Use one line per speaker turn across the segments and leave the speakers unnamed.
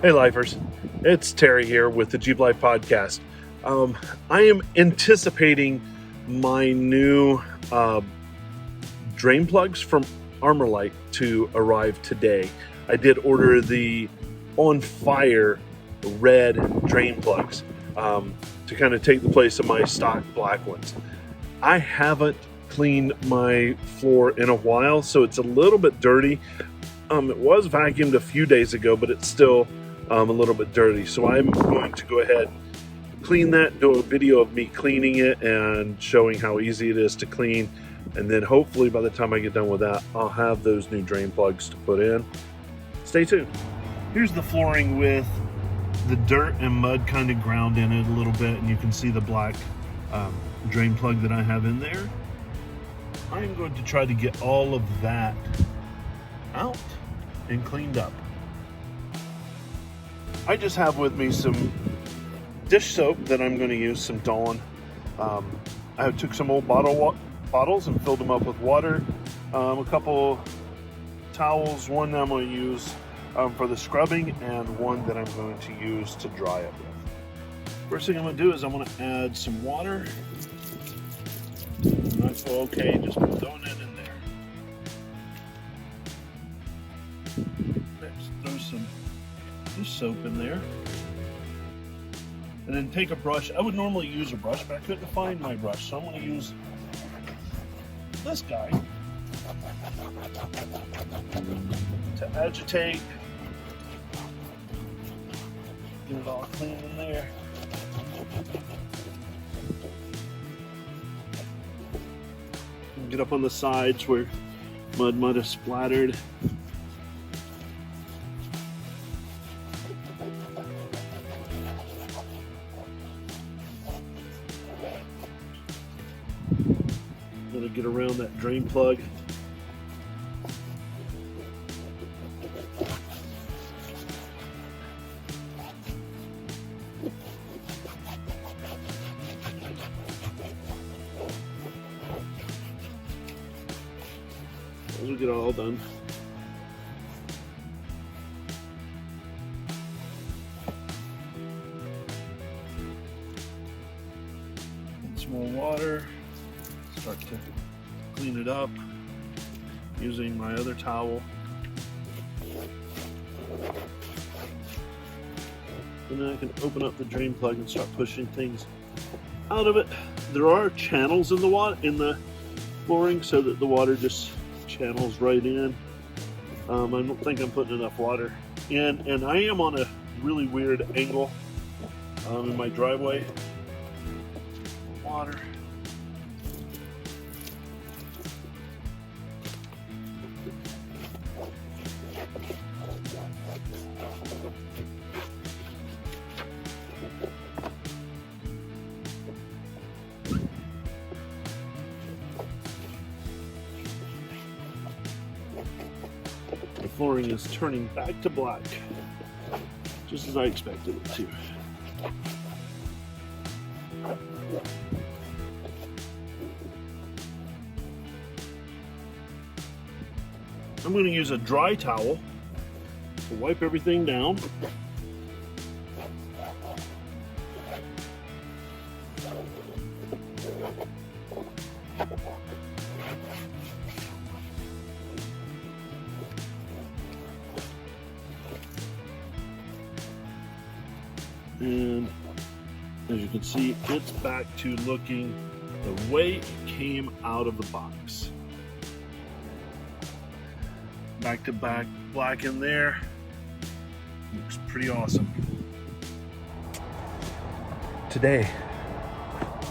Hey Lifers, it's Terry here with the Jeep Life Podcast. I am anticipating my new drain plugs from Armorlite to arrive today. I did order the On Fire red drain plugs to kind of take the place of my stock black ones. I haven't cleaned my floor in a while, so it's a little bit dirty. It was vacuumed a few days ago, but it's still a little bit dirty. So I'm going to go ahead and clean that, do a video of me cleaning it and showing how easy it is to clean. And then hopefully by the time I get done with that, I'll have those new drain plugs to put in. Stay tuned. Here's the flooring with the dirt and mud kind of ground in it a little bit, and you can see the black drain plug that I have in there. I'm going to try to get all of that out and cleaned up. I just have with me some dish soap that I'm going to use, some Dawn. I took some old bottles and filled them up with water. A couple towels, one I'm going to use for the scrubbing, and one that I'm going to use to dry it with. First thing I'm going to do is I'm going to add some water. And I feel okay just throwing it in there. Next, throw some dish soap in there. And then take a brush. I would normally use a brush, but I couldn't find my brush, so I'm going to use this guy to agitate. Get it all clean in there. Get up on the sides where mud might have splattered. I'm going to get around that drain plug. We'll get it all done. Add some more water. Start to clean it up using my other towel. And then I can open up the drain plug and start pushing things out of it. There are channels in the flooring so that the water just channels right in. I don't think I'm putting enough water in, and I am on a really weird angle in my driveway. Water. The flooring is turning back to black, just as I expected it to. I'm going to use a dry towel to wipe everything down. And as you can see, it's back to looking the way it came out of the box. Back to back black in there. Looks pretty awesome. Today,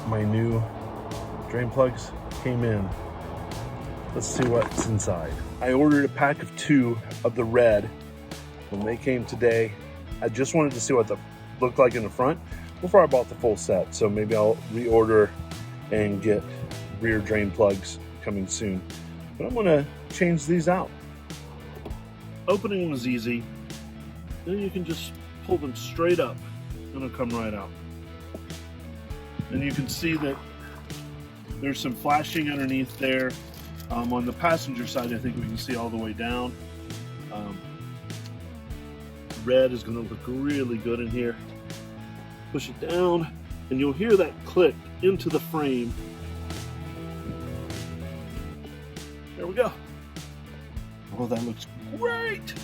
my new drain plugs came in. Let's see what's inside. I ordered a pack of 2 of the red. When they came today, I just wanted to see what they looked like in the front before I bought the full set. So maybe I'll reorder and get rear drain plugs coming soon. But I'm gonna change these out. Opening them is easy. Then you can just pull them straight up and it'll come right out. And you can see that there's some flashing underneath there. On the passenger side, I think we can see all the way down. red is going to look really good in here. Push it down, and you'll hear that click into the frame. There we go. Oh, that looks great.